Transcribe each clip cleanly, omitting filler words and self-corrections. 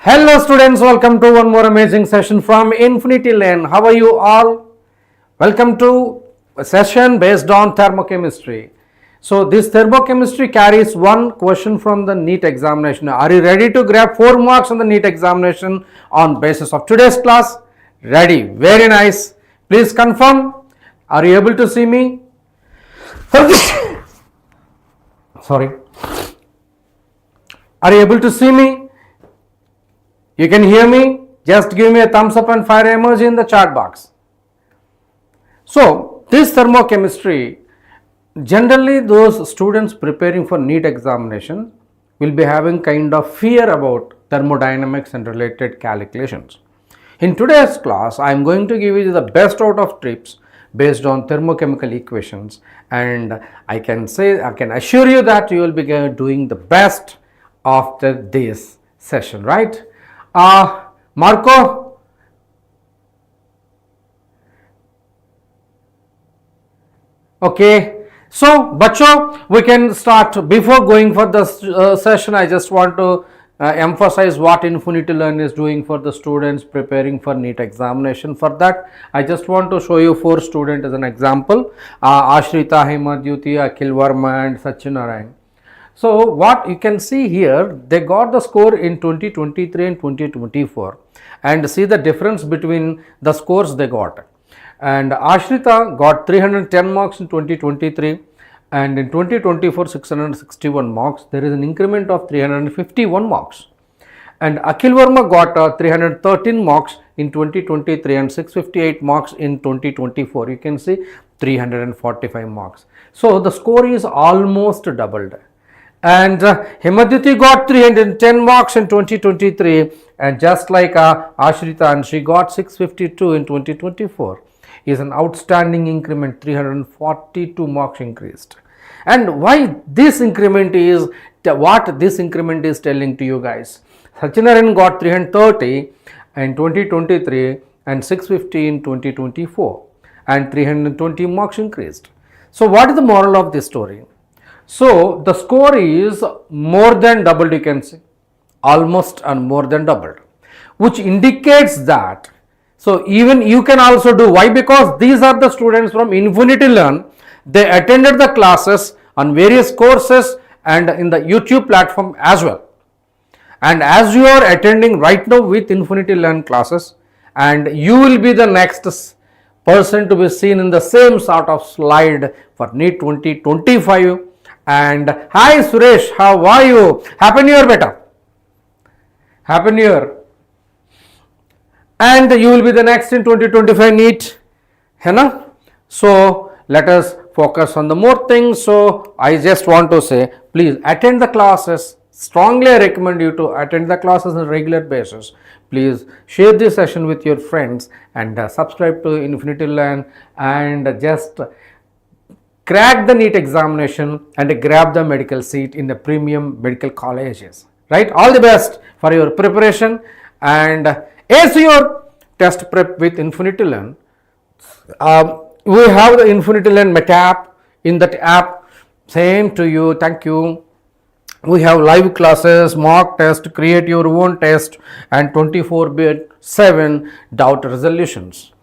Hello students, welcome to one more amazing session from Infinity Lane. How are you all? Welcome to a session based on thermochemistry. So this thermochemistry carries one question from the NEET examination. Are you ready to grab 4 marks on the NEET examination on basis of today's class? Ready, very nice. Please confirm. Are you able to see me? Sorry. Are you able to see me? You can hear me? Just give me a thumbs up and fire emoji in the chat box. So this thermochemistry, generally those students preparing for NEET examination will be having kind of fear about thermodynamics and related calculations. In today's class, I am going to give you the best out of tips based on thermochemical equations, and I can assure you that you will be doing the best after this session, right? Marco, okay, so bachcho, we can start. Before going for the session, I just want to emphasize what Infinity Learn is doing for the students preparing for NEET examination. For that, I just want to show you 4 students as an example: Ashrita, Himadyuti, Akhil Verma and Sachinarayan. So what you can see here, they got the score in 2023 and 2024, and see the difference between the scores they got. And Ashrita got 310 marks in 2023, and in 2024 661 marks. There is an increment of 351 marks. And Akhil Verma got 313 marks in 2023 and 658 marks in 2024. You can see 345 marks. So the score is almost doubled. And Himadyuti got 310 marks in 2023, and just like Ashrita, and she got 652 in 2024, is an outstanding increment, 342 marks increased. And why this increment is, what this increment is telling to you guys. Sachinarayan got 330 in 2023 and 650 in 2024, and 320 marks increased. So what is the moral of this story? So the score is more than doubled, you can see, almost and more than doubled, which indicates that, so even you can also do. Why? Because these are the students from Infinity Learn. They attended the classes on various courses and in the YouTube platform as well. And as you are attending right now with Infinity Learn classes, and you will be the next person to be seen in the same sort of slide for NEET 2025. And hi Suresh, how are you? Happy New Year, beta. Happy New Year. And you will be the next in 2025 NEET. Henna? So let us focus on the more things. So I just want to say, please attend the classes. Strongly I recommend you to attend the classes on a regular basis. Please share this session with your friends and subscribe to Infinity Learn, and just crack the NEET examination and grab the medical seat in the premium medical colleges, right? All the best for your preparation, and as your test prep with Infinity Learn. We have the Infinity Learn Meta app. In that app, same to you, thank you. We have live classes, mock test, create your own test, and 24/7 doubt resolutions.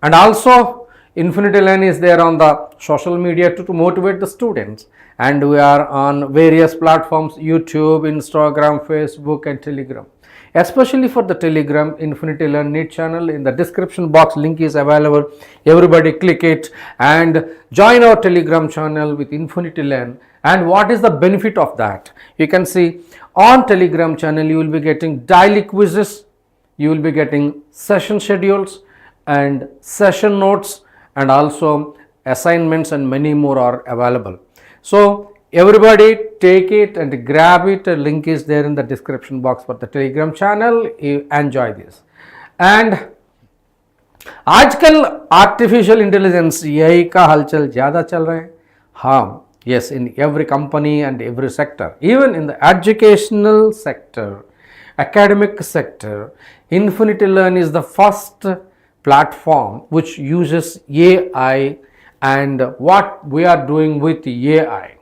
And also Infinity Learn is there on the social media to motivate the students, and we are on various platforms: YouTube, Instagram, Facebook and Telegram. Especially for the Telegram, Infinity Learn NEET channel, in the description box link is available. Everybody click it and join our Telegram channel with Infinity Learn. And what is the benefit of that? You can see on Telegram channel you will be getting daily quizzes, you will be getting session schedules and session notes, and also assignments, and many more are available. So everybody take it and grab it. A link is there in the description box for the Telegram channel. You enjoy this. And आजकल artificial intelligence AI का हलचल ज़्यादा चल रहा है. हाँ, yes, in every company and every sector, even in the educational sector, academic sector, Infinity Learn is the first platform which uses AI, and what we are doing with AI.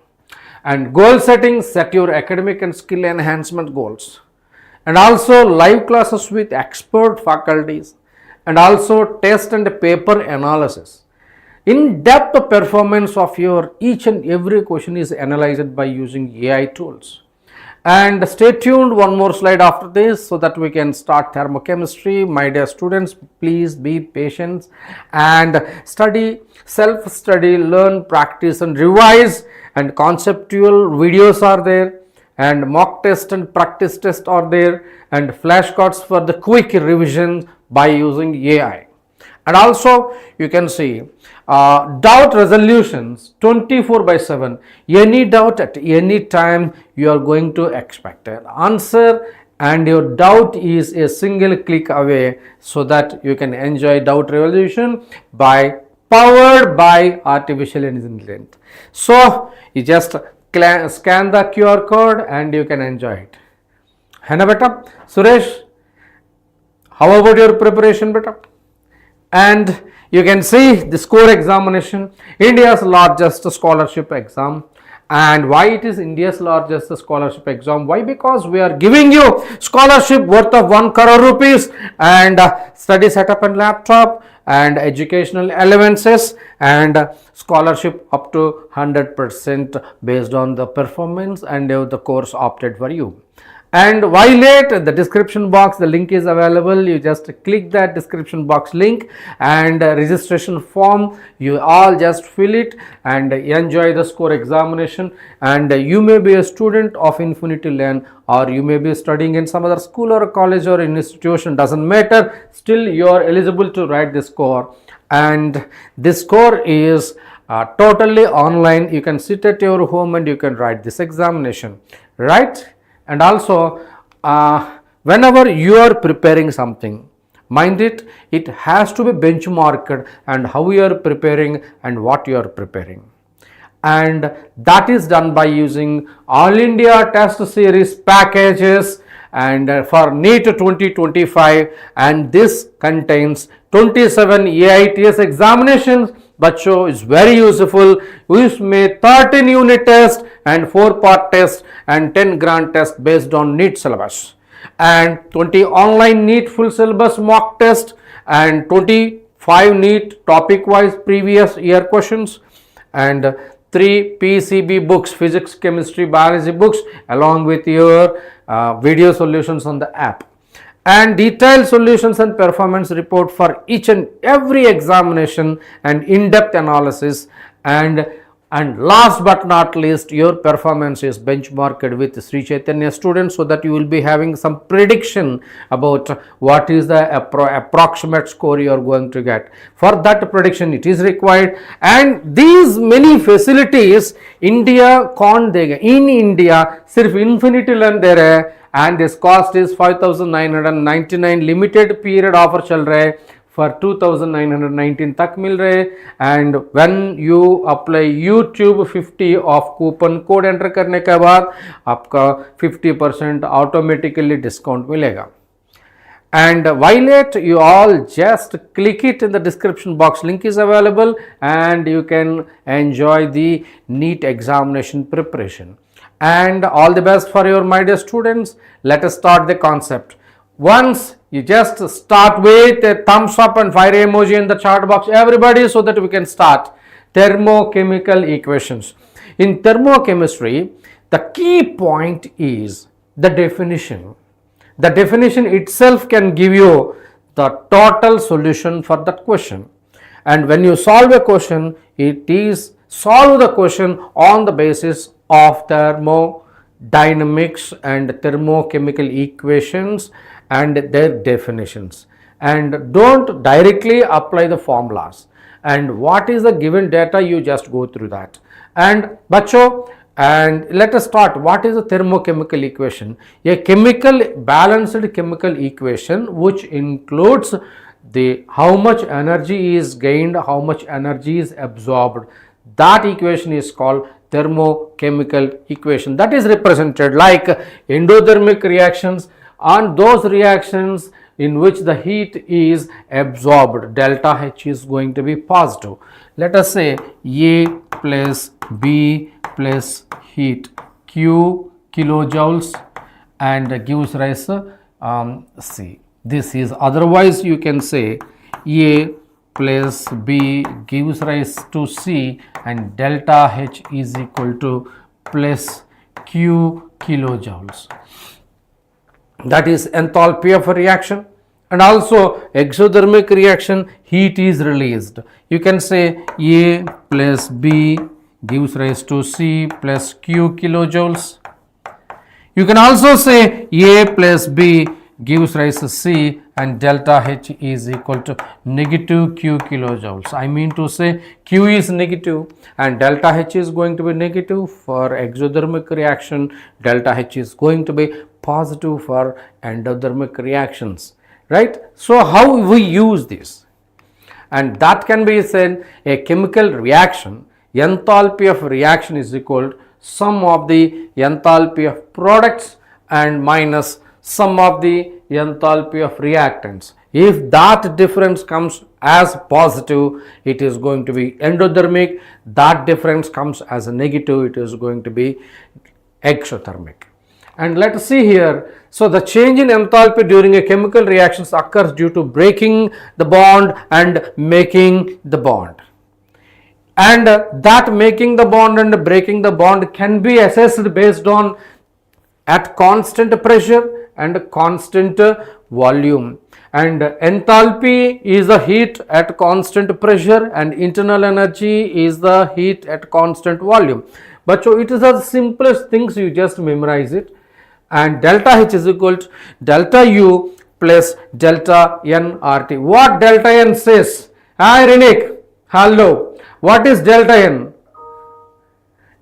And goal setting, set your academic and skill enhancement goals. and also live classes with expert faculties, and also test and paper analysis. In-depth performance of your each and every question is analyzed by using AI tools. And stay tuned, one more slide after this so that we can start thermochemistry. My dear students, please be patient and study, self-study, learn, practice and revise, and conceptual videos are there, and mock test and practice test are there, and flashcards for the quick revision by using AI. And also you can see doubt resolutions 24/7. Any doubt at any time you are going to expect an answer, and your doubt is a single click away, so that you can enjoy doubt resolution by powered by artificial intelligence. So you just scan the QR code and you can enjoy it. है ना बेटा? Suresh, how about your preparation बेटा? And you can see the score examination, India's largest scholarship exam. And why it is India's largest scholarship exam? Why? Because we are giving you scholarship worth of 1 crore rupees, and study setup and laptop, and educational allowances, and scholarship up to 100% based on the performance and the course opted for you. And why late? The description box, the link is available. You just click that description box link, and registration form, you all just fill it and enjoy the score examination. And you may be a student of Infinity Learn, or you may be studying in some other school or college or institution, doesn't matter, still you are eligible to write this score. And this score is totally online. You can sit at your home and you can write this examination, right? And also whenever you are preparing something, mind it, it has to be benchmarked, and how you are preparing and what you are preparing. And that is done by using All India Test Series packages, and for NEET 2025, and this contains 27 AITS examinations. Bacho is very useful. We made 13 unit tests and 4 part tests and 10 grand tests based on NEET syllabus, and 20 online NEET full syllabus mock test, and 25 NEET topic wise previous year questions, and 3 PCB books, physics, chemistry, biology books, along with your video solutions on the app, and detailed solutions and performance report for each and every examination, and in-depth analysis, and last but not least, your performance is benchmarked with Sri Chaitanya students, so that you will be having some prediction about what is the approximate score you are going to get. For that prediction it is required, and these many facilities India can't देगा. In India सिर्फ Infinity Learn दे रहे हैं, and this cost is 5,999. Limited period offer चल रहा है, for 2,919 तक मिल रहे, and when you apply YouTube 50 of coupon code enter करने के बाद आपका 50% automatically डिस्काउंट मिलेगा. And while it, you all just click it in the description box, link is available, and you can enjoy the NEET examination preparation. And all the best for your my dear students. Let us start the concept. Once you just start with a thumbs up and fire emoji in the chat box, everybody, so that we can start thermochemical equations. In thermochemistry, the key point is the definition. The definition itself can give you the total solution for that question. And when you solve a question, it is solve the question on the basis of thermodynamics and thermochemical equations and their definitions, and don't directly apply the formulas. And what is the given data, you just go through that. And bacho, and let us start. What is a thermochemical equation? A balanced chemical equation which includes the how much energy is gained, how much energy is absorbed. That equation is called thermochemical equation. That is represented like endothermic reactions, and those reactions in which the heat is absorbed, delta H is going to be positive. Let us say A plus B plus heat Q kilojoules, and gives rise C. This is, otherwise you can say A plus B gives rise to C and delta H is equal to plus Q kilojoules. That is enthalpy of a reaction. And also exothermic reaction, heat is released. You can say A plus B gives rise to C plus Q kilojoules. You can also say A plus B gives rise to C and delta H is equal to negative Q kilojoules. I mean to say Q is negative and delta H is going to be negative for exothermic reaction, delta H is going to be positive for endothermic reactions, right? So how we use this? And that can be said, a chemical reaction, enthalpy of reaction is equal to sum of the enthalpy of products and minus sum of the enthalpy of reactants. If that difference comes as positive, it is going to be endothermic. That difference comes as a negative, it is going to be exothermic. And let us see here. So the change in enthalpy during a chemical reaction occurs due to breaking the bond and making the bond. And that making the bond and breaking the bond can be assessed based on at constant pressure and constant volume. And enthalpy is the heat at constant pressure and internal energy is the heat at constant volume. But so it is the simplest things, you just memorize it. And delta H is equal to delta U plus delta N RT. What delta N says? Hi Renik, hello. What is delta N?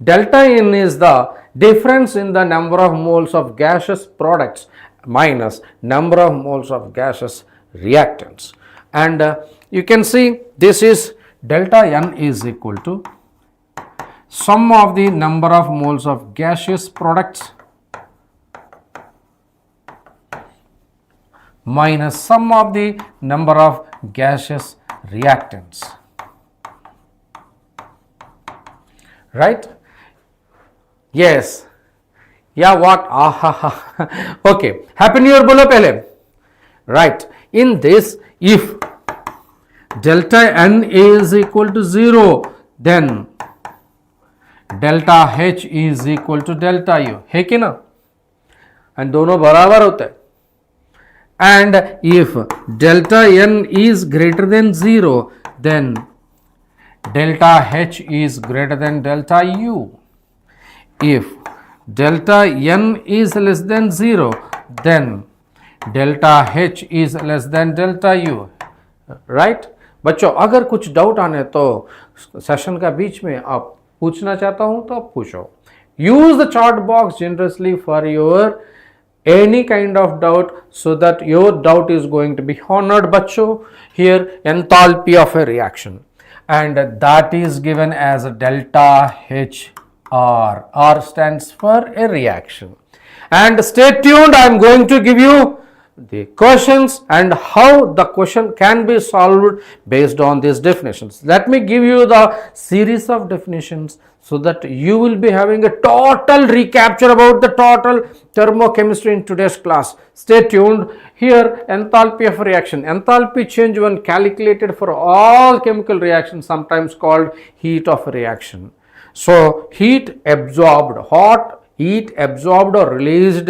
Delta N is the difference in the number of moles of gaseous products minus number of moles of gaseous reactants. And you can see this is delta N is equal to sum of the number of moles of gaseous products minus sum of the number of gaseous reactants, right? Yes, yeah, what? Okay, happy new year bolo pehle, right? In this, if delta N is equal to 0, then delta H is equal to delta U, है कि ना? And दोनों बराबर होता है. And if delta N is greater than 0, then delta H is greater than delta U. If delta N is less than 0, then delta H is less than delta U, right? बच्चों अगर कुछ doubt आने तो session का बीच में आप पूछना चाहता हूं तो आप पूछो. Use the chat box generously for your any kind of doubt so that your doubt is going to be honored. बच्चों, here enthalpy of a reaction and that is given as delta H R. R stands for a reaction. And stay tuned, I am going to give you the questions and how the question can be solved based on these definitions. Let me give you the series of definitions so that you will be having a total recapture about the total thermochemistry in today's class. Stay tuned. Here enthalpy of reaction, enthalpy change when calculated for all chemical reactions, sometimes called heat of reaction. So heat absorbed, hot heat absorbed or released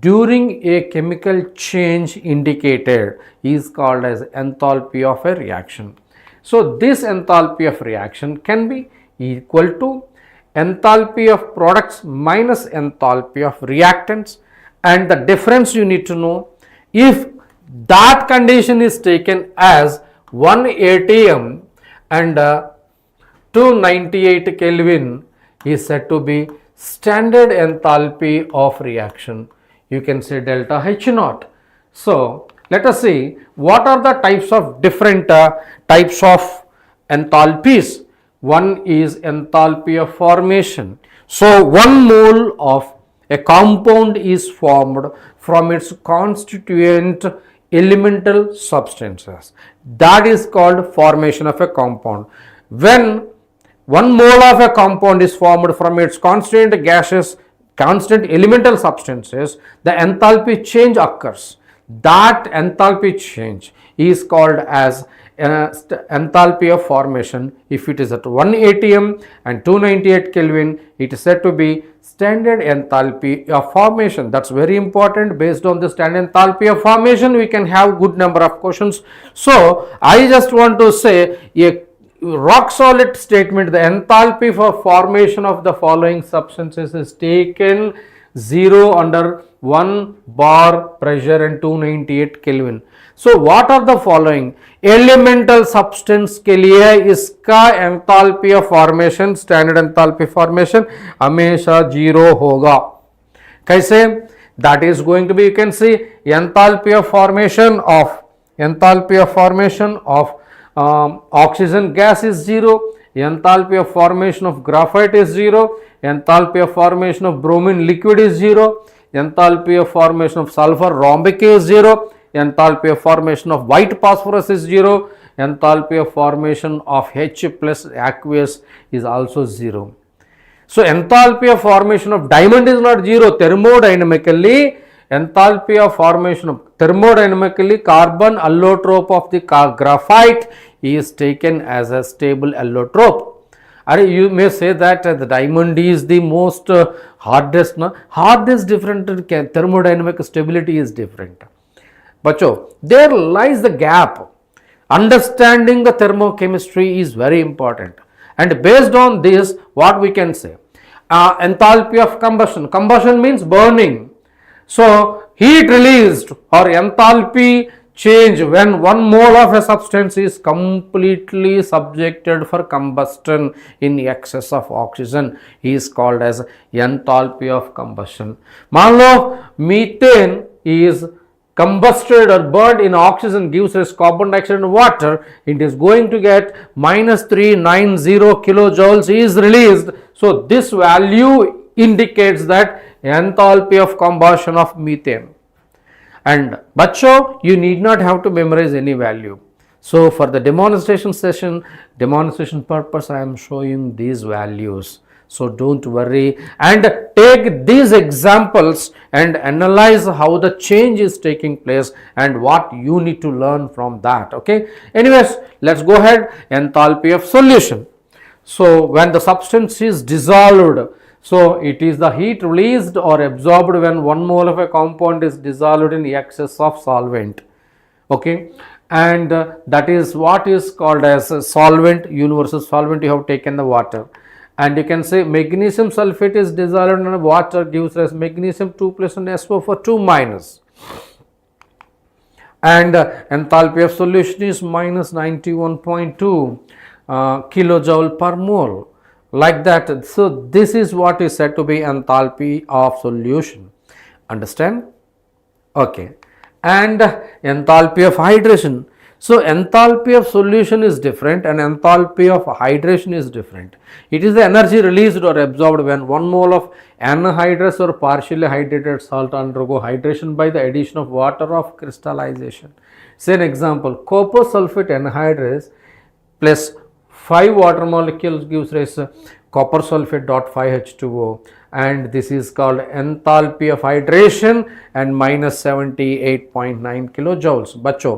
during a chemical change indicated is called as enthalpy of a reaction. So this enthalpy of reaction can be equal to enthalpy of products minus enthalpy of reactants, and the difference you need to know, if that condition is taken as 1 atm and 298 Kelvin is said to be standard enthalpy of reaction. You can say delta H naught. So let us see what are the types of different types of enthalpies. One is enthalpy of formation. So 1 mole of a compound is formed from its constituent elemental substances. That is called formation of a compound. When 1 mole of a compound is formed from its constituent gaseous constant elemental substances, the enthalpy change occurs. That enthalpy change is called as enthalpy of formation. If it is at 1 atm and 298 Kelvin, it is said to be standard enthalpy of formation. That's very important. Based on the standard enthalpy of formation, we can have good number of questions. So I just want to say a rock solid statement: the enthalpy for formation of the following substances is taken 0 under 1 bar pressure and 298 Kelvin. So what are the following? Elemental substance के लिए इसका enthalpy of formation, standard enthalpy formation हमेशा 0 होगा. कैसे? That is going to be, you can see, enthalpy of formation of oxygen gas is 0, enthalpy of formation of graphite is 0, enthalpy of formation of bromine liquid is 0, enthalpy of formation of sulfur rhombic is 0, enthalpy of formation of white phosphorus is 0, enthalpy of formation of H plus aqueous is also 0. So enthalpy of formation of diamond is not 0. Thermodynamically, enthalpy of formation of carbon allotrope of the graphite is taken as a stable allotrope. You may say that the diamond is the most hardest. Hard is different, thermodynamic stability is different. Bacho, there lies the gap. Understanding the thermochemistry is very important, and based on this, what we can say? Enthalpy of combustion. Combustion means burning. So heat released or enthalpy change when 1 mole of a substance is completely subjected for combustion in excess of oxygen is called as enthalpy of combustion. मान लो methane is combusted or burned in oxygen, gives us carbon dioxide and water, it is going to get -390 kilojoules is released. So this value indicates that enthalpy of combustion of methane. And bacho, you need not have to memorize any value. So for the demonstration session, demonstration purpose, I am showing these values. So don't worry, and take these examples and analyze how the change is taking place and what you need to learn from that. Okay. Anyways, let's go ahead. Enthalpy of solution. So when the substance is dissolved, so it is the heat released or absorbed when 1 mole of a compound is dissolved in excess of solvent. Okay. And that is what is called as a solvent, universal solvent. You have taken the water. And you can say magnesium sulfate is dissolved in water, gives us magnesium 2 plus and SO4 2 minus. And enthalpy of solution is -91.2 kilojoule per mole, like that. So this is what is said to be enthalpy of solution. Understand? Okay. And enthalpy of hydration. So enthalpy of solution is different and enthalpy of hydration is different. It is the energy released or absorbed when 1 mole of anhydrous or partially hydrated salt undergo hydration by the addition of water of crystallization. Say an example: copper sulfate anhydrous plus 5 water molecules gives rise to copper sulfate .5H2O, and this is called enthalpy of hydration and -78.9 kilojoules. Bacho,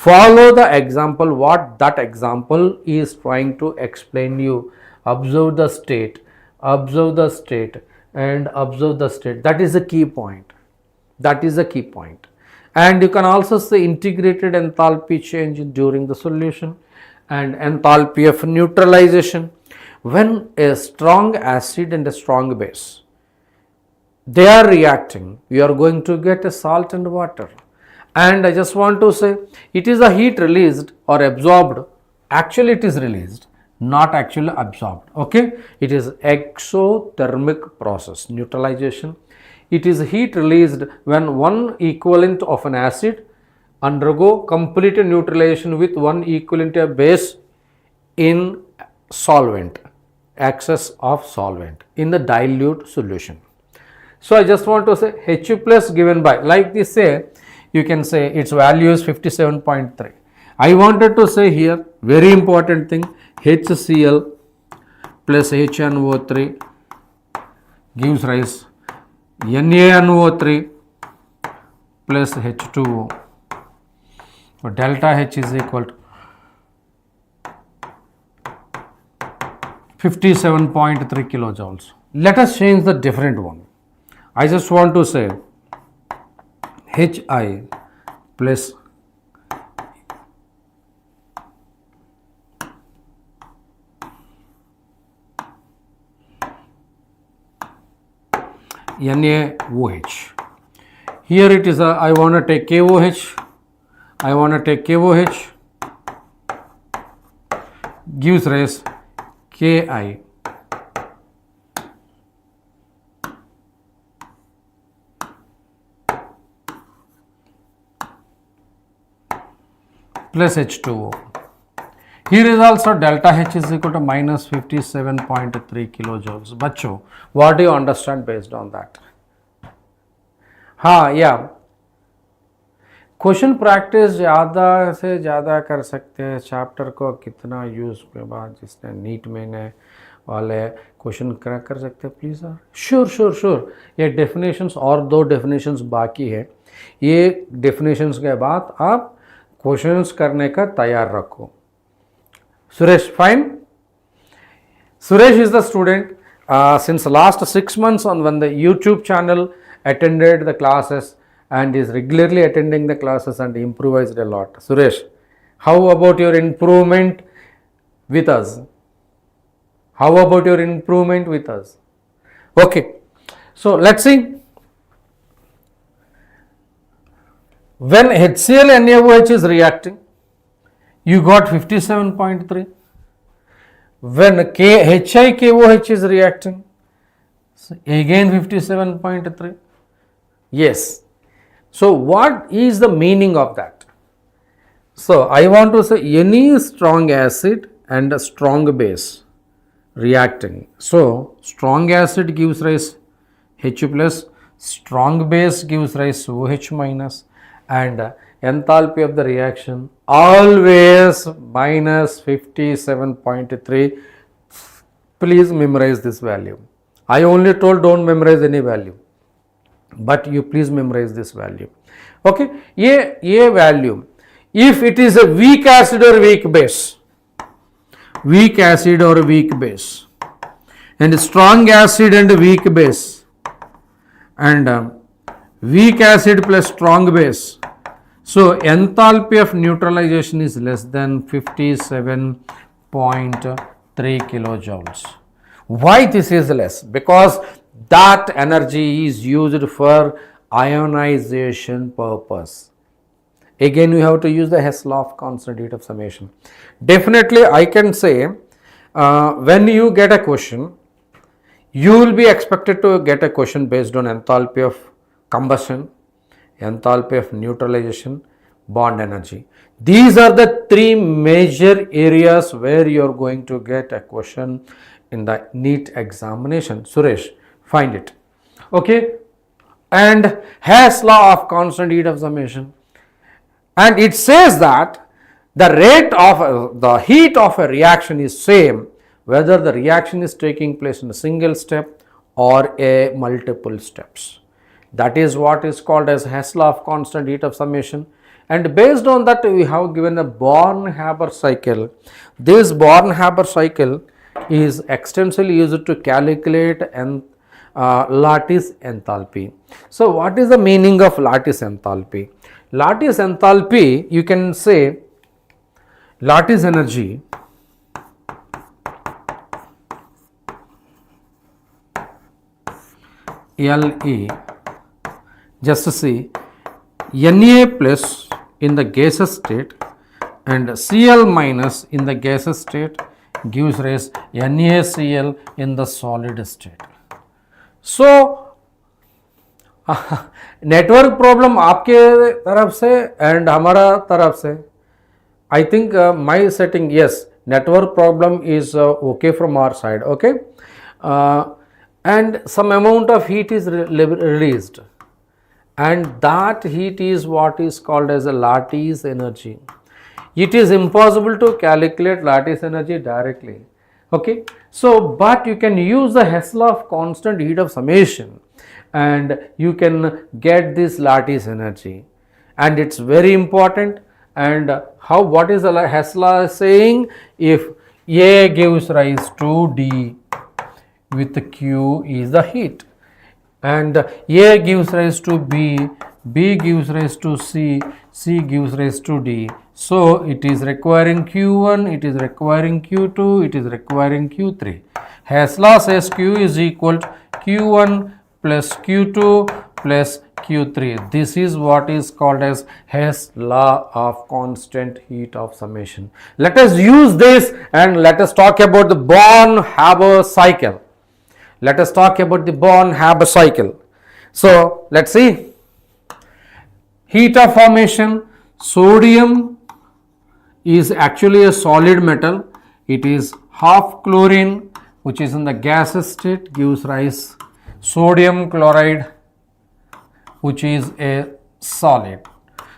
follow the example, what that example is trying to explain you. Observe the state, observe the state, and observe the state. That is the key point. That is the key point. And you can also say integrated enthalpy change during the solution and enthalpy of neutralization. When a strong acid and a strong base, they are reacting, you are going to get a salt and water. And I just want to say, it is a heat released or absorbed. Actually it is released, not actually absorbed. Okay, it is exothermic process, neutralization. It is heat released when one equivalent of an acid undergo complete neutralization with one equivalent of base in solvent, excess of solvent in the dilute solution. So I just want to say H plus given by, like this say, you can say its value is 57.3. I wanted to say here, very important thing, HCl plus HNO3 gives rise NaNO3 plus H2O. So delta H is equal to 57.3 kilojoules. Let us change the different one. I just want to say Hi plus NaOH. Here it is I want to take KOH. I want to take KOH. Gives rise Ki plus H2O. Here is also delta H is equal to minus 57.3 kilojoules. Bachcho, what do you understand based on that? हाँ या question practice ज़्यादा से ज़्यादा कर सकते हैं chapter को कितना यूज़ के बाद जिसने नीट में ने वाले क्वेश्चन कर सकते हैं प्लीज़ सर श्योर ये डेफिनेशंस और 2 डेफिनेशंस बाकी है ये डेफिनेशंस के बाद आप क्वेश्चंस करने का तैयार रखो Suresh fine Suresh is the student since last 6 months on when the YouTube channel attended the classes and is regularly attending the classes and improvised a lot. Suresh, how about your improvement with us? How about your improvement with us? Okay, so let's see. When HCl NaOH is reacting, you got 57.3. When HiKOH is reacting, so again 57.3. Yes. So what is the meaning of that? So I want to say any strong acid and a strong base reacting. So strong acid gives rise H plus, strong base gives rise to OH minus, and enthalpy of the reaction always minus 57.3. Please memorize this value. I only told don't memorize any value, but you please memorize this value. Okay, ये value, if it is a weak acid or weak base, and strong acid and weak base, and weak acid plus strong base, so enthalpy of neutralization is less than 57.3 kilojoules. Why this is less? Because that energy is used for ionization purpose. Again, you have to use the Hess law of constant heat of summation. Definitely, I can say when you get a question, you will be expected to get a question based on enthalpy of combustion, enthalpy of neutralization, bond energy. These are the 3 major areas where you are going to get a question in the NEET examination. Suresh, find it. Okay, and Hess law of constant heat of summation, and it says that the rate of the heat of a reaction is same whether the reaction is taking place in a single step or a multiple steps. That is what is called as Hess law of constant heat of summation, and based on that we have given a Born-Haber cycle. This Born-Haber cycle is extensively used to calculate lattice enthalpy. So what is the meaning of lattice enthalpy? Lattice enthalpy, you can say lattice energy LE, just see Na plus in the gaseous state and Cl minus in the gaseous state gives rise NaCl in the solid state. So network problem आपके तरफ से and हमारा तरफ से, I think my setting, yes, network problem is okay from our side. Okay, and some amount of heat is released, and that heat is what is called as a lattice energy. It is impossible to calculate lattice energy directly. Okay, so but you can use the Hess law of constant heat of summation, and you can get this lattice energy, and it's very important. And how, what is the Hess law saying? If A gives rise to D with Q is the heat, and A gives rise to B, B gives rise to C, C gives rise to D. So it is requiring Q1, it is requiring Q2, it is requiring Q3. Hess law says Q is equal to Q1 plus Q2 plus Q3. This is what is called as Hess law of constant heat of summation. Let us use this and let us talk about the Born-Haber cycle. Let us talk about the Born-Haber cycle. So let's see. Heat of formation. Sodium is actually a solid metal. It is half chlorine, which is in the gaseous state, gives rise sodium chloride, which is a solid.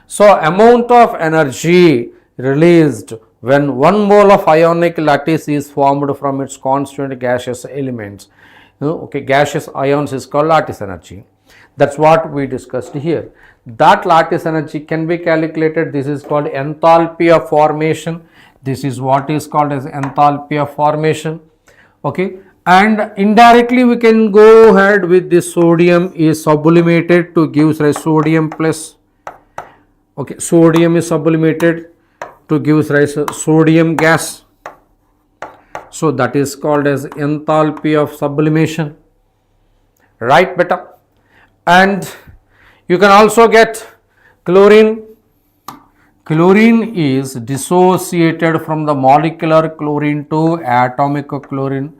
So amount of energy released when 1 mole of ionic lattice is formed from its constant gaseous elements. Okay, gaseous ions is called lattice energy. That's what we discussed here. That lattice energy can be calculated. This is called enthalpy of formation. This is what is called as enthalpy of formation. Okay, and indirectly we can go ahead with this. Sodium is sublimated to give rise sodium plus. Okay, sodium is sublimated to give rise sodium gas. So that is called as enthalpy of sublimation, right beta? And you can also get chlorine. Chlorine is dissociated from the molecular chlorine to atomic chlorine.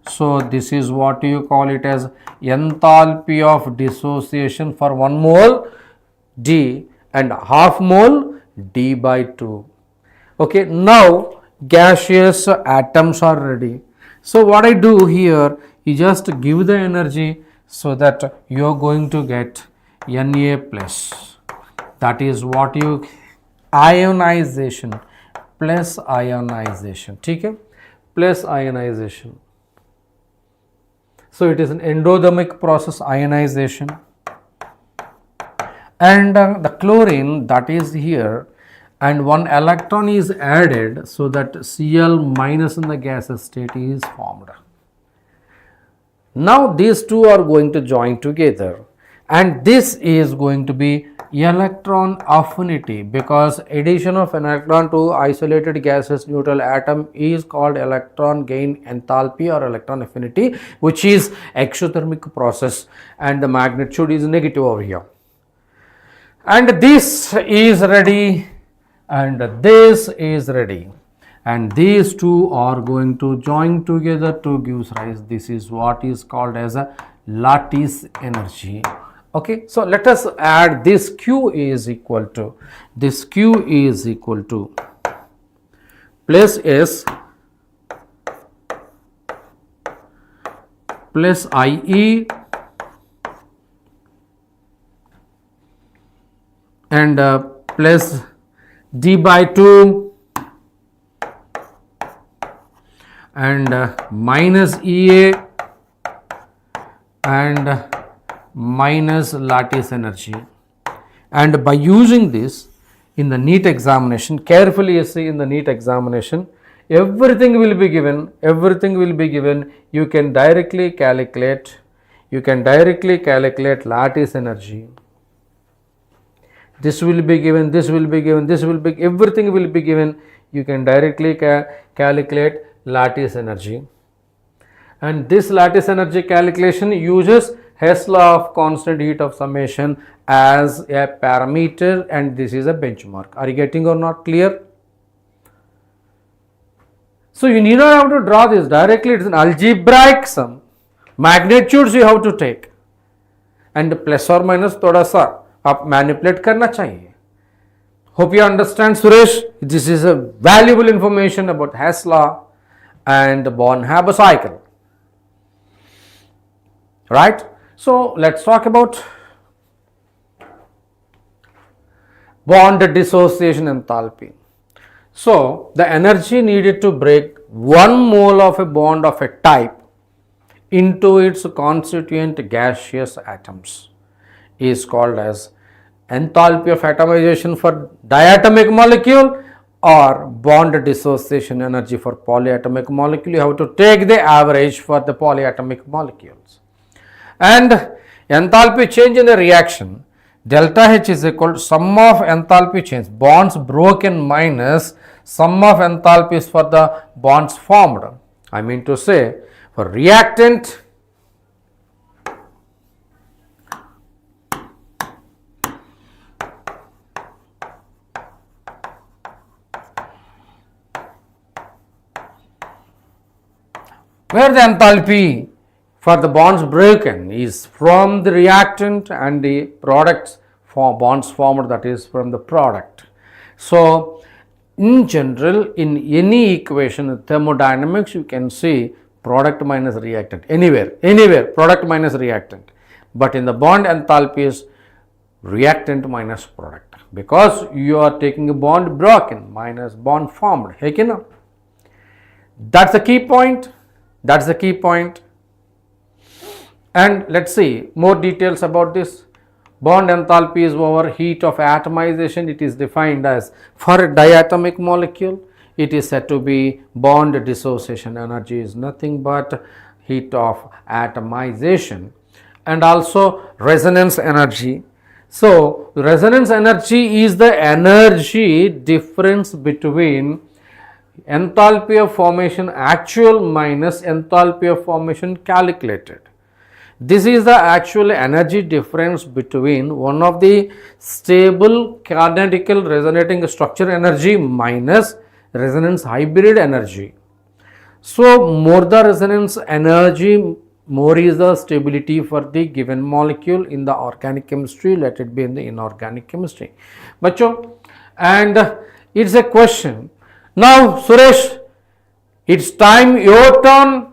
So this is what you call it as enthalpy of dissociation for 1 mole D and half mole D by 2. Okay, now gaseous atoms are ready. So what I do here is just give the energy, so that you are going to get Na plus. That is what you ionization plus ionization. Okay, plus ionization. So it is an endothermic process, ionization, and the chlorine that is here, and 1 electron is added, so that Cl minus in the gaseous state is formed. Now these two are going to join together, and this is going to be electron affinity, because addition of an electron to isolated gaseous neutral atom is called electron gain enthalpy or electron affinity, which is exothermic process, and the magnitude is negative over here. And this is ready, and this is ready, and these two are going to join together to give rise. This is what is called as a lattice energy. Okay, so let us add this. Q is equal to, this Q is equal to plus S plus IE and plus D by 2 and minus EA and minus lattice energy. And by using this in the NEET examination, carefully see in the NEET examination, everything will be given, you can directly calculate, lattice energy. This will be given, this will be given, this will be, everything will be given. You can directly calculate lattice energy. And this lattice energy calculation uses Hess law of constant heat of summation as a parameter, and this is a benchmark. Are you getting or not clear? So you need not have to draw this directly, it is an algebraic sum. Magnitudes you have to take, and plus or minus thoda sa आप manipulate करना चाहिए. Hope you understand, Suresh. This is a valuable information about Hess law and the Born-Haber cycle. Right? So let's talk about bond dissociation enthalpy. So the energy needed to break 1 mole of a bond of a type into its constituent gaseous atoms is called as enthalpy of atomization for diatomic molecule or bond dissociation energy for polyatomic molecule. You have to take the average for the polyatomic molecules. And enthalpy change in the reaction, delta H is equal to sum of enthalpy change, bonds broken minus sum of enthalpies for the bonds formed. I mean to say, for reactant, where the enthalpy for the bonds broken is from the reactant and the products for bonds formed, that is from the product. So, in general, in any equation in thermodynamics, you can see product minus reactant, anywhere product minus reactant, but in the bond enthalpy is reactant minus product, because you are taking a bond broken minus bond formed. Hey, that's the key point. That's the key point. And let's see more details about this. Bond enthalpy is over heat of atomization. It is defined as, for a diatomic molecule, it is said to be bond dissociation energy is nothing but heat of atomization, and also resonance energy. So, resonance energy is the energy difference between enthalpy of formation actual minus enthalpy of formation calculated. This is the actual energy difference between one of the stable canonical resonating structure energy minus resonance hybrid energy. So, more the resonance energy, more is the stability for the given molecule in the organic chemistry, let it be in the inorganic chemistry. Bacho, and it's a question. Now, Suresh, it's time, your turn.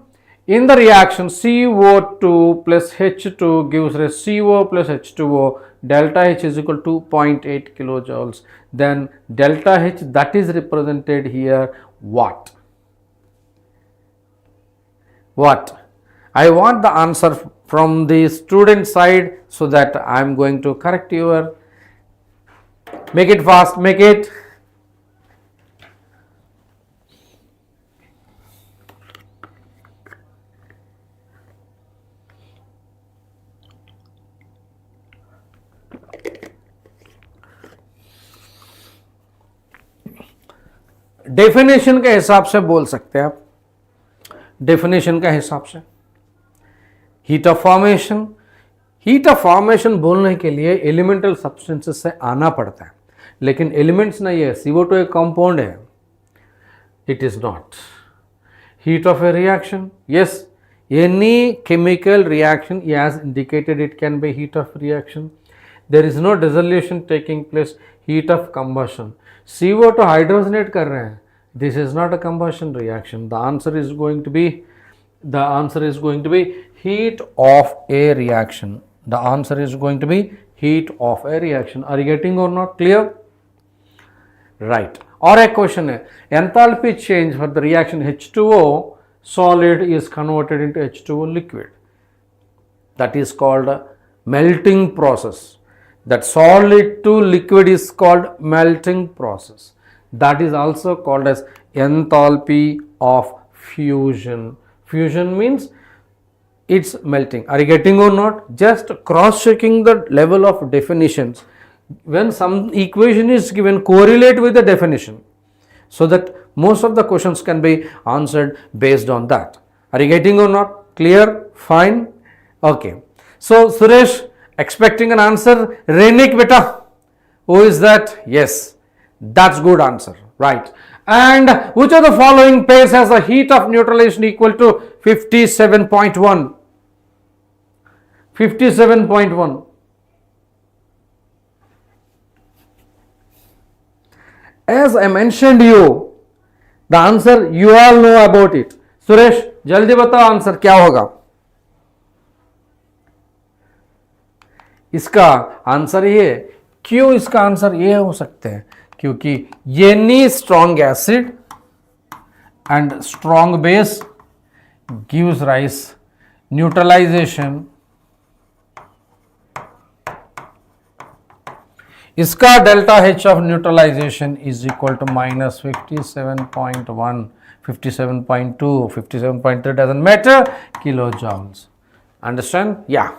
In the reaction, CO2 plus H2 gives us CO plus H2O, delta H is equal to 2.8 kilojoules. Then delta H, that is represented here, what? What? I want the answer from the student side, so that I am going to correct your, make it fast, make it. Definition के हिसाब से बोल सकते हैं आप, definition के हिसाब से हीट ऑफ फॉर्मेशन बोलने के लिए एलिमेंटल सब्सटेंसेस से आना पड़ता है, लेकिन एलिमेंट्स नहीं है, CO2 एक कंपाउंड है, it is not heat of A reaction. Yes, any chemical reaction as indicated it can be heat of reaction. There is no dissolution taking place, heat of combustion. CO2 हाइड्रोजनेट कर रहे हैं, this is not a combustion reaction. The answer is going to be heat of a reaction. The answer is going to be heat of a reaction. Are you getting or not? Clear? Right. और एक question है, enthalpy change for the reaction H2O solid is converted into H2O liquid. That is called a melting process. That solid to liquid is called melting process. That is also called as enthalpy of fusion. Fusion means it's melting. Are you getting or not? Just cross checking the level of definitions. When some equation is given, correlate with the definition, so that most of the questions can be answered based on that. Are you getting or not? Clear? Fine? Okay. So, Suresh, expecting an answer. Renik beta, who is that? Yes, that's good answer, right. And which of the following pairs has a heat of neutralization equal to 57.1? 57.1. As I mentioned you, the answer you all know about it. Suresh, जल्दी बताओ answer क्या होगा. इसका answer ये, क्यों इसका answer ये हो सकते हैं, क्योंकि any strong acid and strong base gives rise neutralization, इसका delta H of neutralization is equal to minus 57.1, 57.2, 57.3 doesn't matter, kilo joules. Understand? Yeah.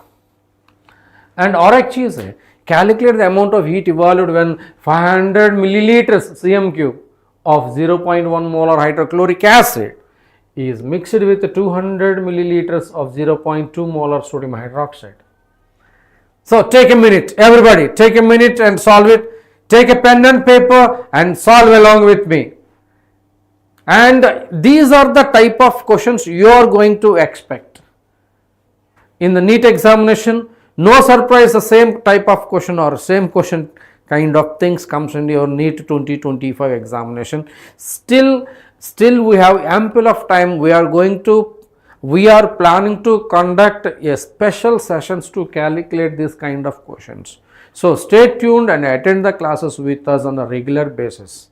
And और एक चीज है, calculate the amount of heat evolved when 500 millilitres cm cube of 0.1 molar hydrochloric acid is mixed with 200 milliliters of 0.2 molar sodium hydroxide. So take a minute, everybody, take a minute and solve it. Take a pen and paper and solve along with me. And these are the type of questions you are going to expect in the NEET examination. No surprise, the same type of question or same question kind of things comes in your NEET 2025 examination. Still we have ample of time. We are planning to conduct a special sessions to calculate this kind of questions. So stay tuned and attend the classes with us on a regular basis.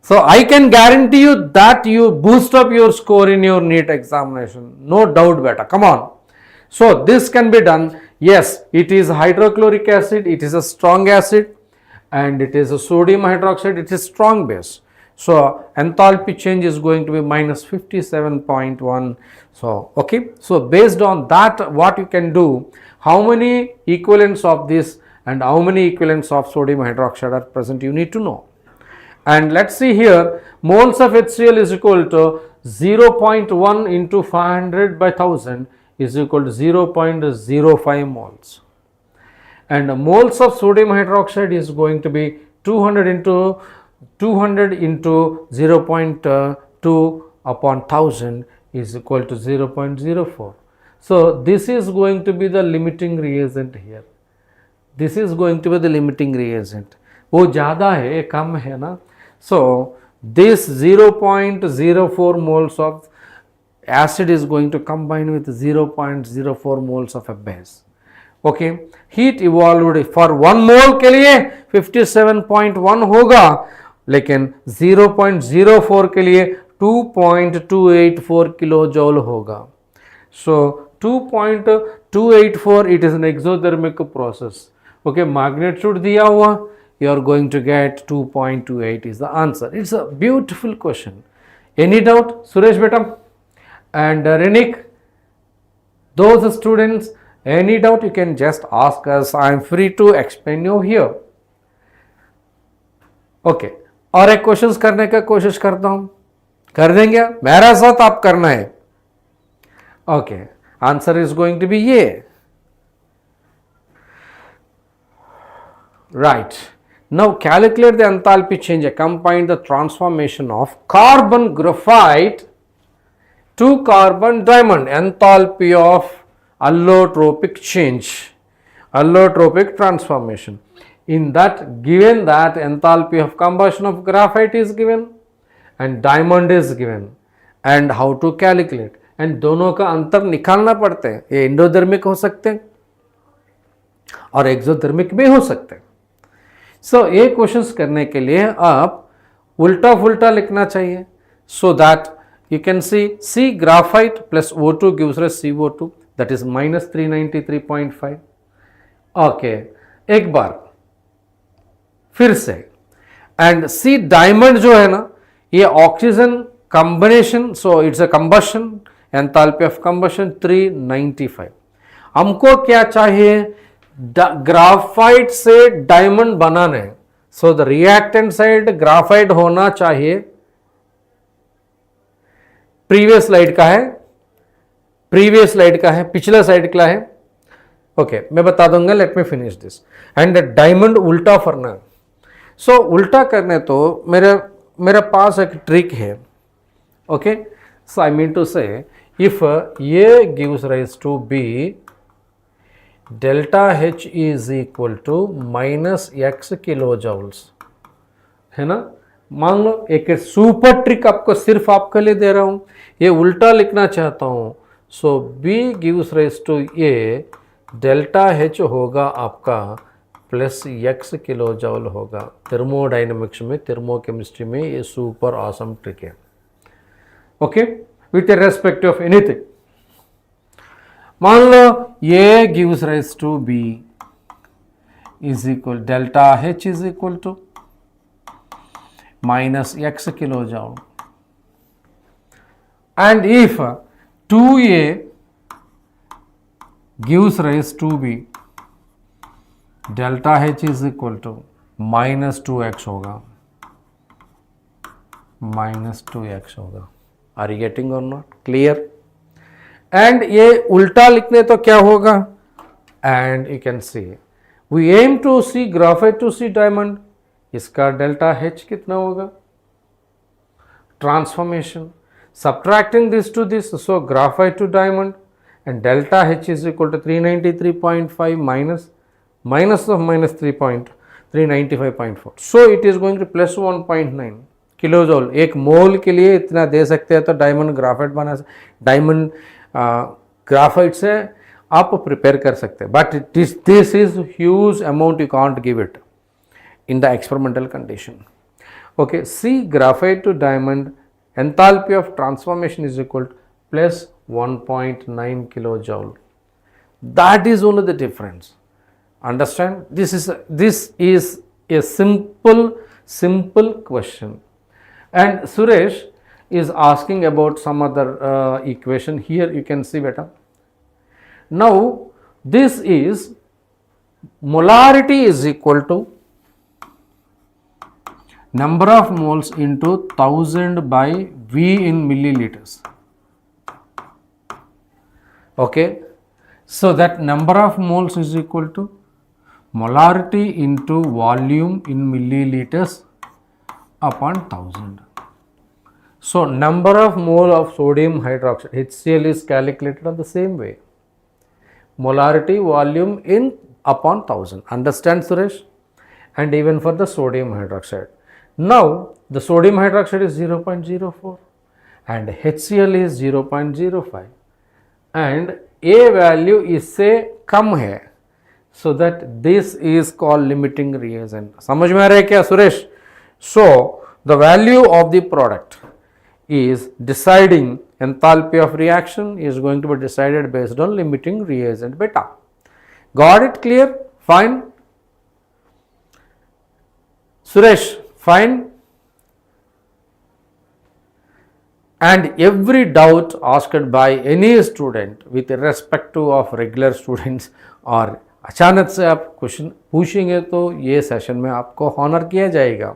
So I can guarantee you that you boost up your score in your NEET examination. No doubt beta. Come on. So this can be done. Yes, it is hydrochloric acid, it is a strong acid, and it is a sodium hydroxide, it is strong base. So enthalpy change is going to be minus 57.1. So okay, so based on that, what you can do, how many equivalents of this and how many equivalents of sodium hydroxide are present, you need to know. And let's see here, moles of HCl is equal to 0.1 into 500 by 1000 is equal to 0.05 moles, and moles of sodium hydroxide is going to be 200 into 0.2 upon 1000 is equal to 0.04. So this is going to be the limiting reagent here. This is going to be the limiting reagent. वो ज़्यादा है, कम है ना. So this 0.04 moles of acid is going to combine with 0.04 moles of a base. Okay, heat evolved for 1 mole के लिए 57.1 होगा, लेकिन 0.04 के लिए 2.284 किलो जॉल होगा. So 2.284, it is an exothermic process. Okay, magnitude दिया हुआ, you are going to get 2.28 is the answer. It's a beautiful question. Any doubt, Suresh beta? And Renik, those students, any doubt you can just ask us. I am free to explain you here. Okay, और एक questions करने का कोशिश करता हूं, कर देंगे? मेरा साथ आप करना है. Okay, answer is going to be ये. Right, now calculate the enthalpy change accompanying the transformation of carbon graphite to carbon diamond. Enthalpy of allotropic change, allotropic transformation. In that, given that enthalpy of combustion of graphite is given and diamond is given, and how to calculate, and दोनों का अंतर निकालना पड़ते हैं. ये एंडोधर्मिक हो सकते हैं और एक्सोधर्मिक भी हो सकते हैं. सो ये क्वेश्चंस करने के लिए आप उल्टा फुल्टा लिखना चाहिए, so that you can see graphite plus O2 gives us CO2, that is minus 393.5. Okay, एक बार फिर से, एंड सी डायमंड जो है ना, ये oxygen combination, so it's a combustion, enthalpy of combustion 395. हमको क्या चाहिए? ग्राफाइट से डायमंड बनाने, so the reactant side graphite होना चाहिए. प्रीवियस स्लाइड का है, प्रीवियस स्लाइड का है, पिछला स्लाइड का है. ओके, मैं बता दूंगा, let me finish this. And diamond उल्टा करना. सो उल्टा करने तो मेरे पास एक ट्रिक है. Okay, so I mean to say, if ये gives rise to B delta H is equal to minus x kilojoules, है ना. मान लो एक सुपर ट्रिक आपको सिर्फ आपके लिए दे रहा हूं, ये उल्टा लिखना चाहता हूं. So B gives rise to A delta H होगा आपका प्लस x किलो जॉल होगा. थर्मोडाइनमिक्स में, थर्मोकेमिस्ट्री में ये सुपर ऑसम ट्रिक है. Okay, with respect of anything. मान लो A gives rise to B is equal delta H is equal to minus X kilojoule, and if 2A gives rise to B, delta H is equal to minus 2x होगा, minus 2x होगा. Are you getting or not? Clear? And ये उल्टा लिखने तो क्या होगा? And you can see we aim to see graphite to see diamond. इसका delta H कितना होगा? Transformation. Subtracting this to this, so graphite to diamond, and delta H is equal to 393.5 minus of minus 3.395.4. So it is going to plus 1.9 किलोजोल. एक मोल के लिए इतना दे सकते हैं तो डायमंड ग्राफाइट बना, डायमंड ग्राफाइट से आप प्रिपेयर कर सकते हैं. But this is huge amount, you can't give it in the experimental condition. Okay, see graphite to diamond enthalpy of transformation is equal to plus 1.9 kilojoule. That is only the difference. Understand? This is a simple question. And Suresh is asking about some other equation. Here you can see better. Now this is molarity is equal to number of moles into 1000 by V in milliliters. Okay, so that number of moles is equal to molarity into volume in milliliters upon 1000. So number of mole of sodium hydroxide HCl is calculated on the same way, molarity volume in upon 1000. Understand, Suresh? And even for the sodium hydroxide. Now the sodium hydroxide is 0.04 and HCl is 0.05 and A value is say कम है, so that this is called limiting reagent. समझ में आ रहा है क्या Suresh? So the value of the product is deciding enthalpy of reaction is going to be decided based on limiting reagent beta. Got it clear? Fine. Suresh, fine. And every doubt asked by any student with respect to of regular students और अचानक से आप question पूछेंगे तो ये session में आपको Honor किया जाएगा.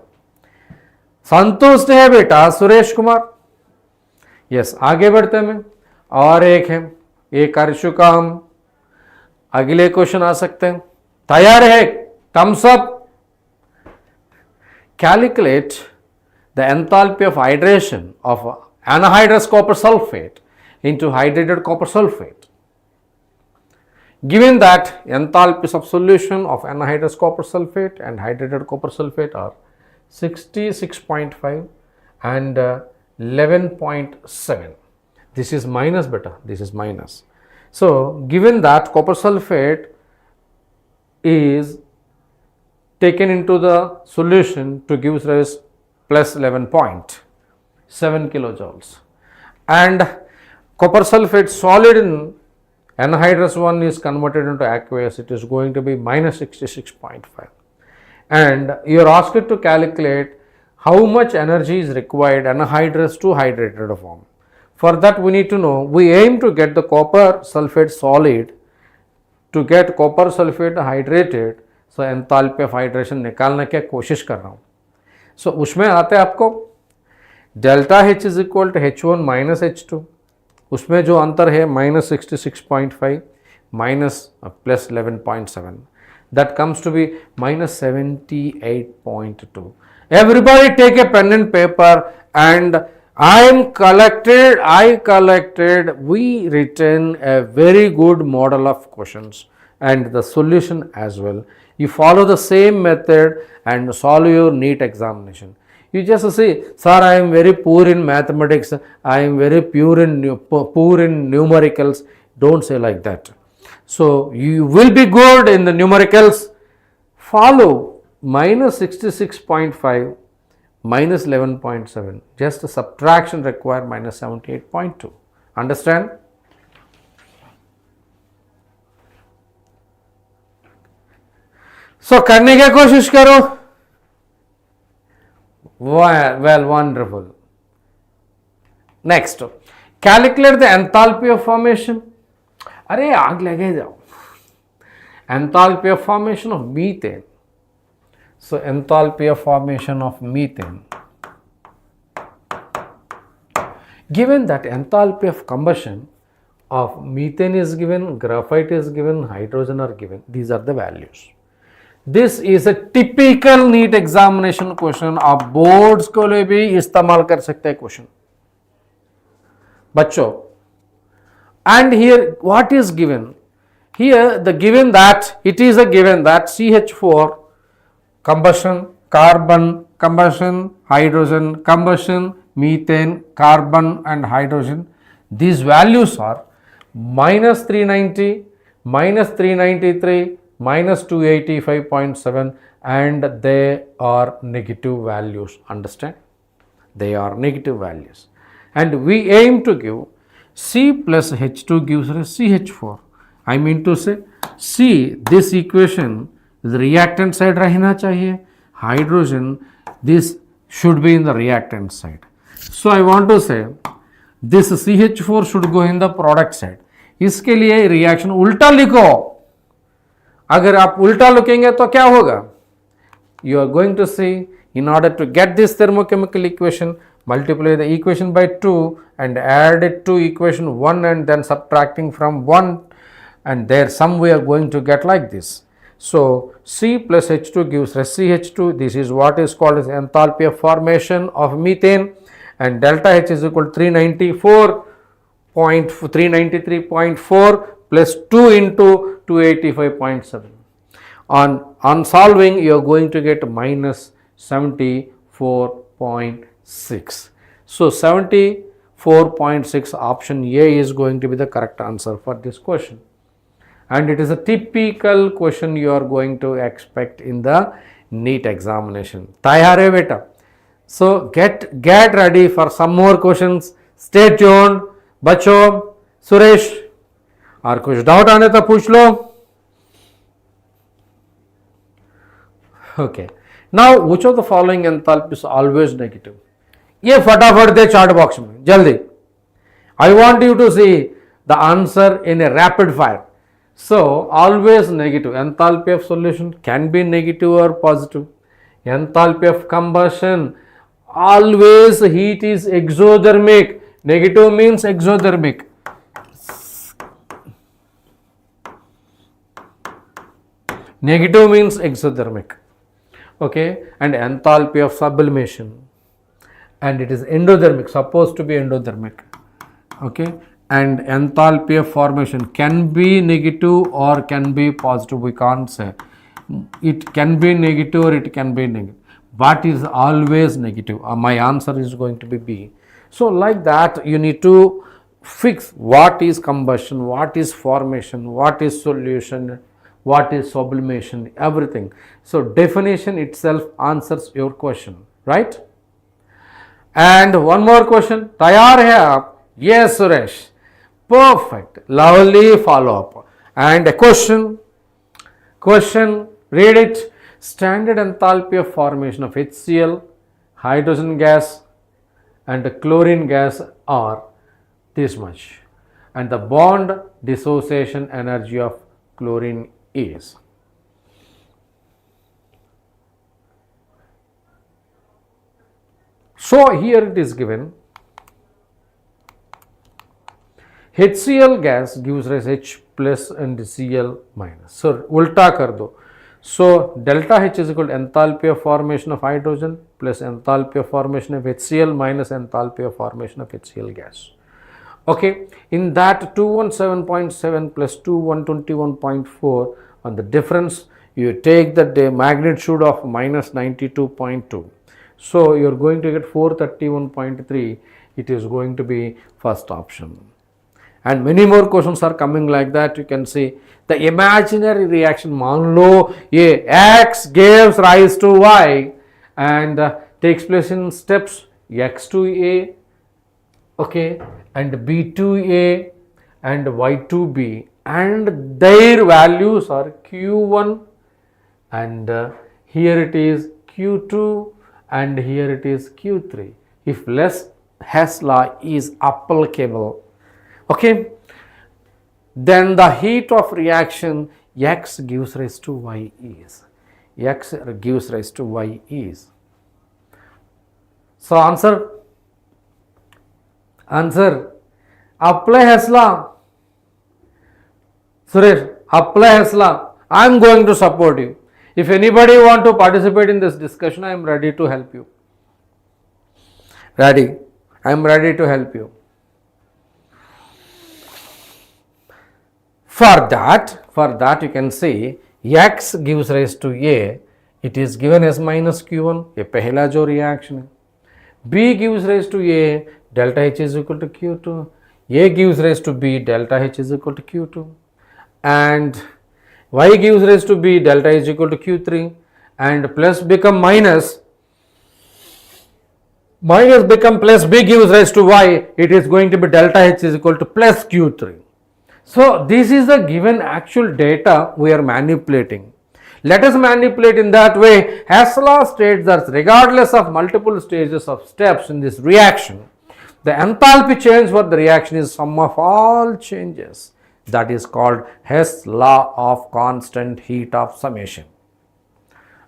संतुष्ट है बेटा सुरेश कुमार? यस, आगे बढ़ते हैं. और एक है, एक कर चुका हम, अगले क्वेश्चन आ सकते हैं. तैयार है? Thumbs up. Calculate the enthalpy of hydration of anhydrous copper sulfate into hydrated copper sulfate. Given that enthalpies of solution of anhydrous copper sulfate and hydrated copper sulfate are 66.5 and 11.7. This is minus beta, this is minus. So given that copper sulfate is taken into the solution to give rise plus 11.7 kilojoules and copper sulfate solid in anhydrous one is converted into aqueous, it is going to be minus 66.5 and you are asked to calculate how much energy is required anhydrous to hydrated form. For that we need to know, we aim to get the copper sulfate solid. To get copper sulfate hydrated, so enthalpy of hydration निकालने की कोशिश कर रहा हूँ. So उसमें आते हैं आपको delta H is equal to H1 minus H2, उसमें जो अंतर है minus 66.5 minus plus 11.7, that comes to be minus 78.2. Everybody take a pen and paper and we written a very good model of questions and the solution as well. You follow the same method and solve your NEET examination. You just say, sir, I am very poor in mathematics, I am very poor in numericals. Don't say like that. So you will be good in the numericals. Follow minus 66.5 minus 11.7, just a subtraction required minus 78.2. Understand? सो करने की कोशिश करो. Well, wonderful. Next, calculate the enthalpy of formation. अरे आग लगे जाओ. Enthalpy of formation of methane. So enthalpy of formation of methane. Given that enthalpy of combustion of methane is given, graphite is given, hydrogen are given. These are the values. This is a typical NEET examination question. आप boards को लिए भी इस्तेमाल कर सकते हैं question बच्चों. And here what is given? Here the given that it is a given that CH4 combustion, carbon combustion, hydrogen combustion, methane, carbon and hydrogen. These values are minus 390, minus 393, minus 285.7 and they are negative values. Understand? They are negative values. And we aim to give C plus H2 gives us CH4. I mean to say C, this equation is reactant side रहना चाहिए. Hydrogen, this should be in the reactant side. So I want to say this CH4 should go in the product side. इसके लिए reaction उल्टा लिखो. अगर आप उल्टा लिखेंगे तो क्या होगा? You are going to see, in order to get this thermochemical equation, multiply the equation by 2 and add it to equation 1 and then subtracting from 1 and there sum we are going to get like this. So C plus H2 gives us CH2. This is what is called as enthalpy of formation of methane, and delta H is equal to 393.4 plus 2 into 285.7. On solving, you are going to get minus 74.6. So 74.6, option A is going to be the correct answer for this question. And it is a typical question you are going to expect in the NEET examination. Tayar hai beta. So get ready for some more questions. Stay tuned. बच्चों, सुरेश, और कुछ doubt आने तो पूछ लो. Okay. Now, which of the following enthalpy is always negative? ये फटाफट दे chart box में जल्दी. I want you to see the answer in a rapid fire. So, always negative. Enthalpy of solution can be negative or positive. Enthalpy of combustion, always heat is exothermic. Negative means exothermic. Negative means exothermic. Okay, and enthalpy of sublimation, and it is endothermic, supposed to be endothermic. Okay, and enthalpy of formation can be negative or can be positive. We can't say. It can be negative or it can be negative. What is always negative? My answer is going to be B. So like that, you need to fix what is combustion, what is formation, what is solution, what is sublimation, everything. So definition itself answers your question, right? And one more question. Tayar hai aap? Yes, Suresh. Perfect. Lovely follow up. And a question. Read it. Standard enthalpy of formation of HCl, hydrogen gas and chlorine gas are this much. And the bond dissociation energy of chlorine is. So here it is given. HCl gas gives rise H plus and Cl minus. So ulta kar do. So delta H is equal to enthalpy of formation of hydrogen plus enthalpy of formation of HCl minus enthalpy of formation of HCl gas. Okay, in that 217.7 plus 2121.4, on the difference you take the magnitude of minus 92.2. So you are going to get 431.3. It is going to be first option. And many more questions are coming like that. You can see the imaginary reaction. मान लो ये X gives rise to Y and takes place in steps X to A, okay, and B to A and Y to B, and their values are Q1 and here it is Q2 and here it is Q3. If less Hess law is applicable, okay, then the heat of reaction X gives rise to Y is. X gives rise to Y is. So answer, apply Hess law. Suresh, apply Hess law. I am going to support you. If anybody want to participate in this discussion, I am ready to help you. I am ready to help you. For that you can say X gives rise to A, it is given as minus Q1, ये पहला जो reaction है. B gives rise to A, delta H is equal to Q2. A gives rise to B, delta H is equal to Q2. And Y gives rise to B, delta is equal to Q3. And plus become minus become plus, B gives rise to Y, it is going to be delta H is equal to plus Q3. So this is the given actual data we are manipulating. Let us manipulate in that way. Hess law states that regardless of multiple stages of steps in this reaction, the enthalpy change for the reaction is sum of all changes. That is called Hess law of constant heat of summation.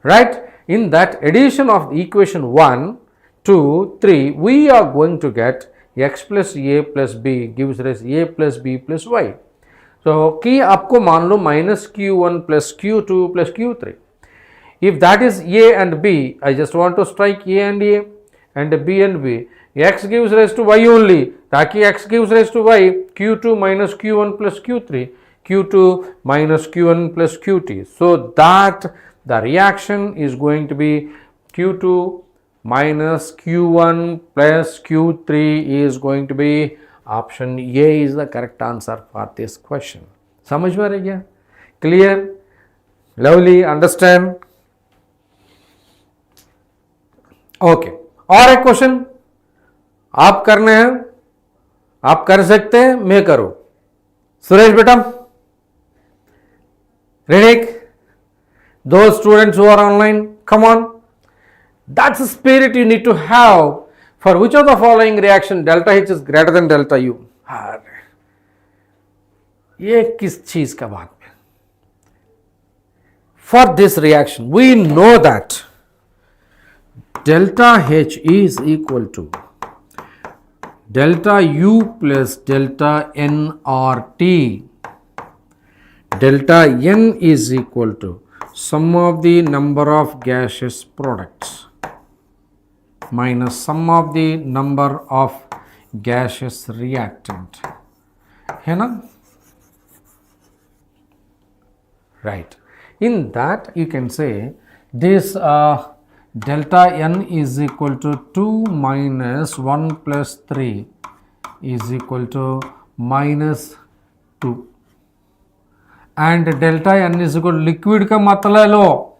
Right? In that addition of the equation 1, 2, 3, we are going to get X plus A plus B gives rise A plus B plus Y. So कि आपको मान लो minus Q1 plus Q2 plus Q3. If that is A and B, I just want to strike A and B and B. X gives rise to Y only. ताकि X gives rise to Y, Q2 minus Q1 plus Q3, Q2 minus Q1 plus Qt. So that the reaction is going to be Q2 minus Q1 plus Q3 is going to be option A is the correct answer for this question. समझ में रह गया? Clear? Lovely? Understand? Okay. और एक question आप करने हैं, आप कर सकते हैं, मैं करूं. सुरेश बेटा, Rinik, those students who are online, come on. That's the spirit you need to have. For which of the following reaction delta H is greater than delta U? ये किस चीज का बात है? For this reaction, we know that delta H is equal to delta U plus delta N or T. Delta N is equal to sum of the number of gaseous products minus sum of the number of gaseous reactant. है ना? Right. In that you can say this delta N is equal to 2 minus 1 plus 3 is equal to minus 2. And delta N is equal to liquid का मतलब लो.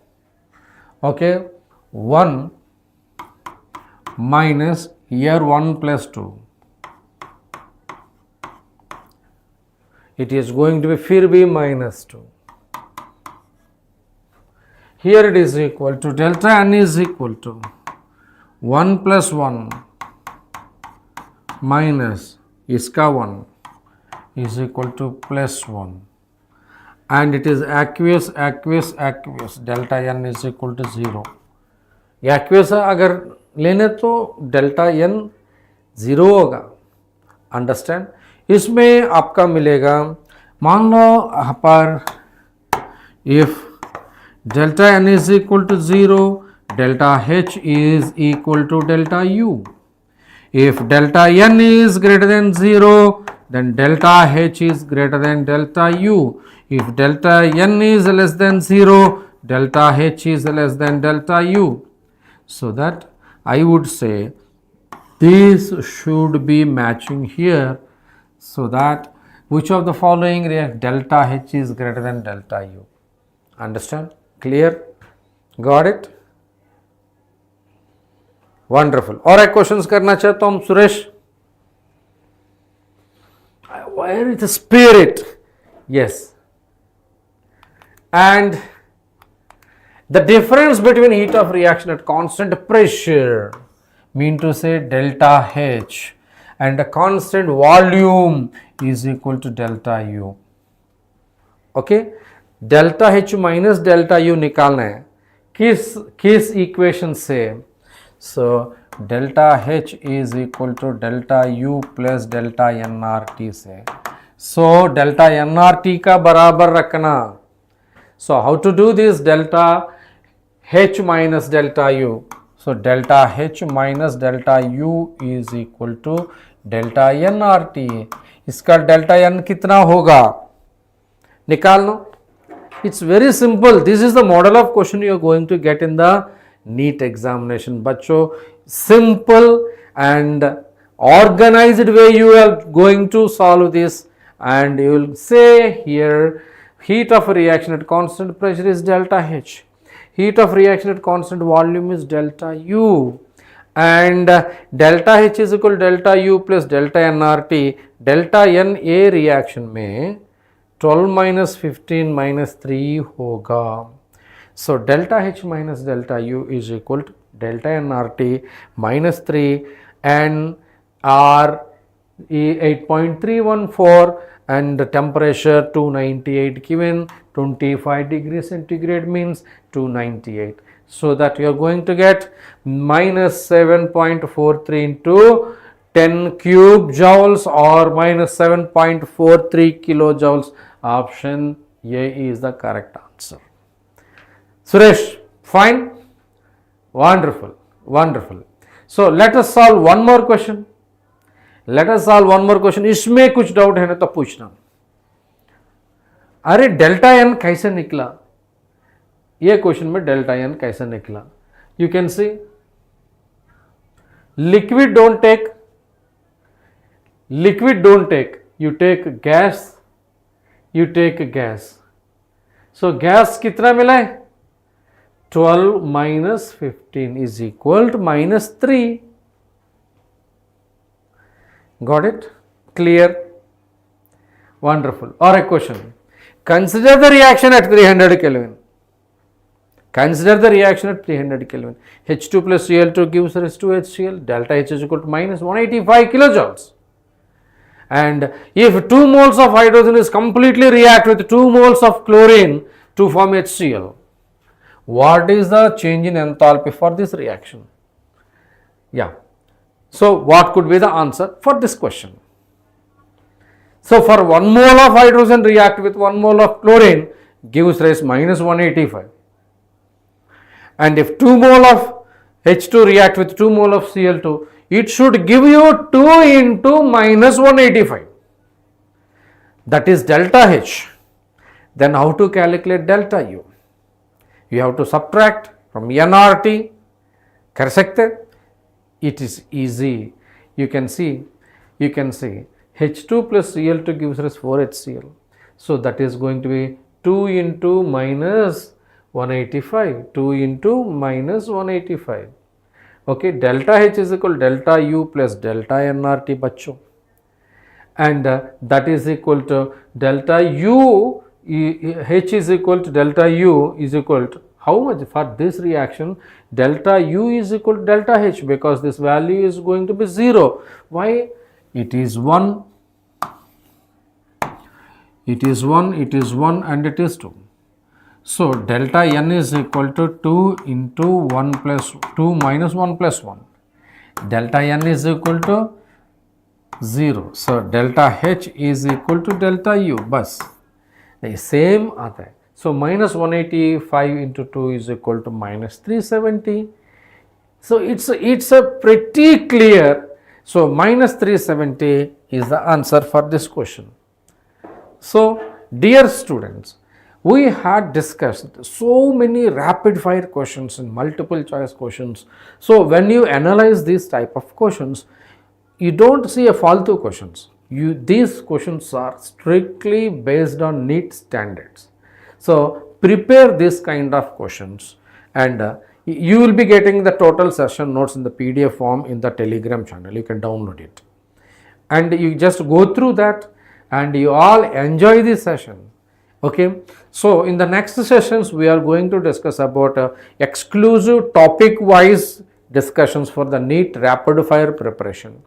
Okay. 1 minus here 1 plus 2. It is going to be फिर भी minus 2. Here it is equal to delta N is equal to 1 plus 1 minus इसका 1 is equal to plus 1. And it is aqueous. Delta N is equal to 0. Aqueous अगर लेने तो delta N 0 होगा. Understand? इसमें आपका मिलेगा, मान लो यहाँ पर if delta N is equal to 0, delta H is equal to delta U. If delta N is greater than 0, then delta H is greater than delta U. If delta N is less than 0, delta H is less than delta U. So that I would say these should be matching here, so that which of the following react delta H is greater than delta U. Understand? Clear? Got it? Wonderful. और एक questions करना चाहता हूँ Suresh. Where is the spirit? Yes. And The difference between heat of reaction at constant pressure, mean to say delta H, and a constant volume is equal to delta U. Okay, delta H minus delta U निकालना है किस equation से? So delta H is equal to delta U plus delta nRT से. So delta nRT का बराबर रखना. So how to do this? Delta H minus delta U. So delta H minus delta U is equal to delta nRT. इसका delta n कितना होगा? निकाल लो. It's very simple. This is the model of question you are going to get in the NEET examination. बच्चों, simple and organized way you are going to solve this, and you will say here heat of reaction at constant pressure is delta H. Heat of reaction at constant volume is delta U, and delta H is equal to delta U plus delta nRT. Delta N A reaction में 12 minus 15 minus 3 होगा. So delta H minus delta U is equal to delta nRT minus 3 and R 8.314 and the temperature 298 given, 25 degrees centigrade means 298. So that you are going to get minus 7.43 into 10 cube joules or minus 7.43 kilojoules. Option A is the correct answer. Suresh, fine? Wonderful, wonderful. So let us solve one more question. Let us solve one more question. इसमें कुछ doubt है ना तो पूछना. अरे delta N कैसे निकला? ये क्वेश्चन में डेल्टा एन कैसे निकला? You can see liquid don't take, you take gas, you take gas. So gas कितना मिला है? 12 minus 15 is equal to minus 3. Got it? Clear? Wonderful. Or a question. Consider the reaction at 300 Kelvin. Consider the reaction at 300 Kelvin. H2 plus Cl2 gives rise to HCl. Delta H is equal to minus 185 kilojoules. And if 2 moles of hydrogen is completely react with 2 moles of chlorine to form HCl, what is the change in enthalpy for this reaction? Yeah. So what could be the answer for this question? So for 1 mole of hydrogen react with 1 mole of chlorine gives rise minus 185. And if 2 mole of H2 react with 2 mole of Cl2, it should give you 2 into minus 185. That is delta H. Then how to calculate delta U? You have to subtract from nRT. कर सकते? It is easy. You can see H2 plus Cl2 gives us 4HCl. So that is going to be 2 into minus 185. 2 into minus 185. Okay, delta H is equal to delta U plus delta nRT बच्चों. And that is equal to delta U, H is equal to delta U is equal to how much for this reaction? Delta U is equal to delta H, because this value is going to be 0. Why? It is 1, it is 1, it is 1 and it is 2. So delta N is equal to 2 into 1 plus 2 minus 1 plus 1. Delta N is equal to 0. So delta H is equal to delta U. बस same आता है. So minus 185 into 2 is equal to minus 370. So it's a pretty clear. So minus 370 is the answer for this question. So dear students, we had discussed so many rapid fire questions and multiple choice questions. So when you analyze these type of questions, you don't see a faltu questions. These questions are strictly based on NEET standards. So prepare this kind of questions, and you will be getting the total session notes in the PDF form in the Telegram channel. You can download it, and you just go through that, and you all enjoy this session. Okay, so in the next sessions we are going to discuss about exclusive topic wise discussions for the NEET rapid fire preparation.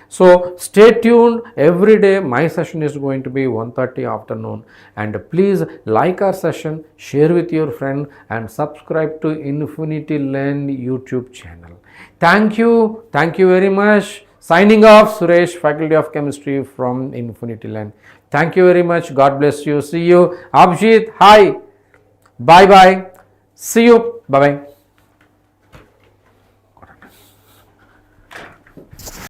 So stay tuned. Every day my session is going to be 1:30 afternoon, and please like our session, share with your friend, and subscribe to Infinity Learn YouTube channel. Thank you very much. Signing off, Suresh, Faculty of Chemistry from Infinity Learn. Thank you very much. God bless you. See you. Abhijit, hi. Bye bye. See you. Bye bye.